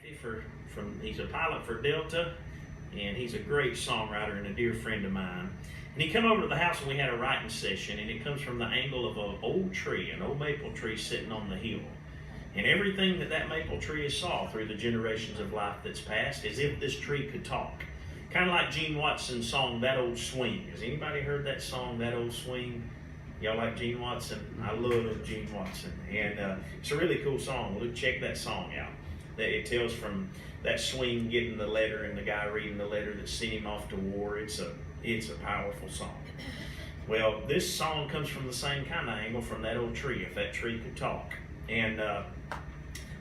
Mehaffey he's a pilot for Delta, and he's a great songwriter and a dear friend of mine. And he come over to the house and we had a writing session, and it comes from the angle of an old tree, an old maple tree sitting on the hill. And everything that maple tree has saw through the generations of life that's passed, as if this tree could talk. Kind of like Gene Watson's song, That Old Swing. Has anybody heard that song, That Old Swing? Y'all like Gene Watson? I love Gene Watson. And it's a really cool song. Look, check that song out. It tells from that swing getting the letter and the guy reading the letter that sent him off to war. It's a powerful song. Well, this song comes from the same kind of angle, from that old tree, if that tree could talk. And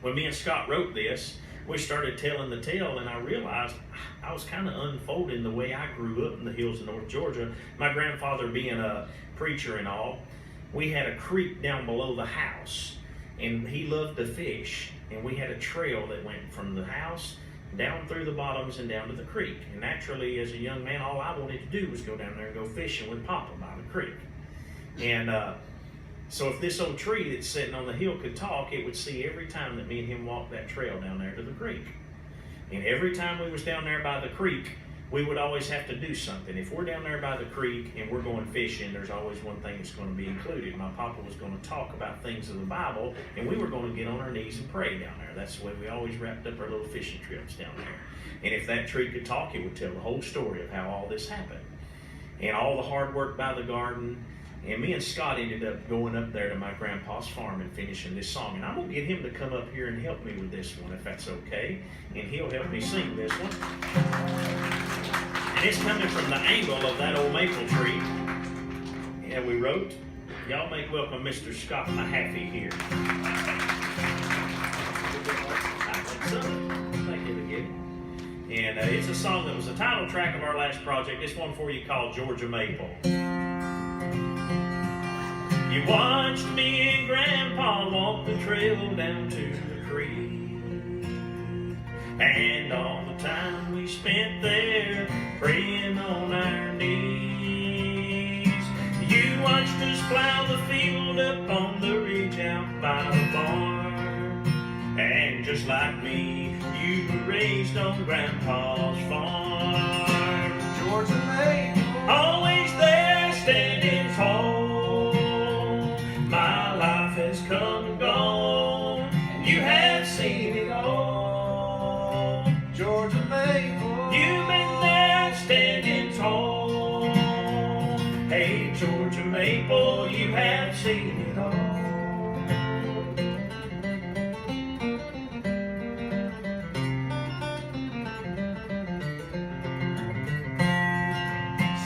when me and Scott wrote this, we started telling the tale, and I realized I was kind of unfolding the way I grew up in the hills of North Georgia. My grandfather being a preacher and all, we had a creek down below the house, and he loved to fish. And we had a trail that went from the house down through the bottoms and down to the creek. And naturally, as a young man, all I wanted to do was go down there and go fishing with Papa by the creek. And so if this old tree that's sitting on the hill could talk, it would see every time that me and him walked that trail down there to the creek. And every time we was down there by the creek, we would always have to do something. If we're down there by the creek and we're going fishing, there's always one thing that's going to be included. My papa was going to talk about things of the Bible, and we were going to get on our knees and pray down there. That's the way we always wrapped up our little fishing trips down there. And if that tree could talk, it would tell the whole story of how all this happened. And all the hard work by the garden. And me and Scott ended up going up there to my grandpa's farm and finishing this song. And I'm going to get him to come up here and help me with this one, if that's okay. And he'll help me sing this one. And it's coming from the angle of that old maple tree. And we wrote, y'all make welcome Mr. Scott Mehaffey here. I think so. Thank you again. And it's a song that was the title track of our last project. This one for you called Georgia Maple. You watched me and Grandpa walk the trail down to the creek, and all the time we spent there praying on our knees. You watched us plow the field up on the ridge out by the barn, and just like me, you were raised on Grandpa's farm. Georgia Maple, always there standing tall. Come and gone, and you have seen it all. Georgia Maple, you've been there standing tall. Hey, Georgia Maple, you have seen it all.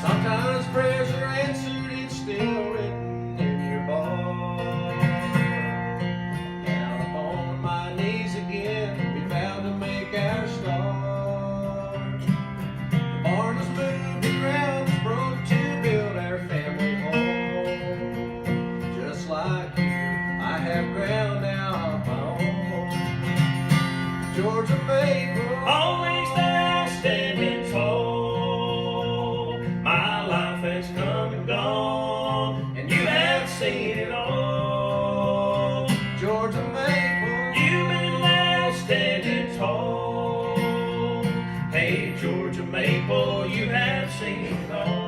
Sometimes prayers are answered, it's still written in your bar. Georgia Maple, always there standing tall. My life has come and gone, and you have seen it all. Georgia Maple, you've been there standing tall. Hey, Georgia Maple, you have seen it all.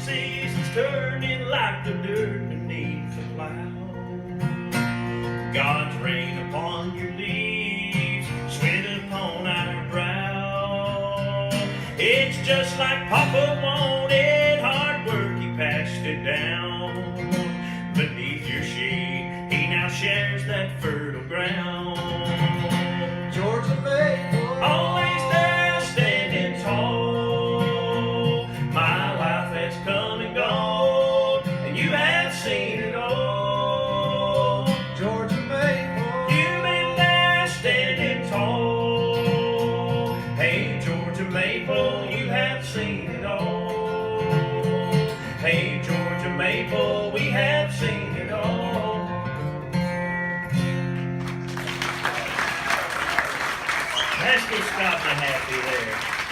Seasons turning like the dirt beneath the plow. God's rain upon your leaves, sweat upon our brow. It's just like Papa wanted, hard work, he passed it down. Beneath your shade, he now shares that fertile ground. Georgia Maple, always there standing tall. Come and gone, and you have seen it all. Georgia Maple, you've been there standing tall. Hey, Georgia Maple, you have seen it all. Hey, Georgia Maple, we have seen it all. Let's get Scott Mehaffey there.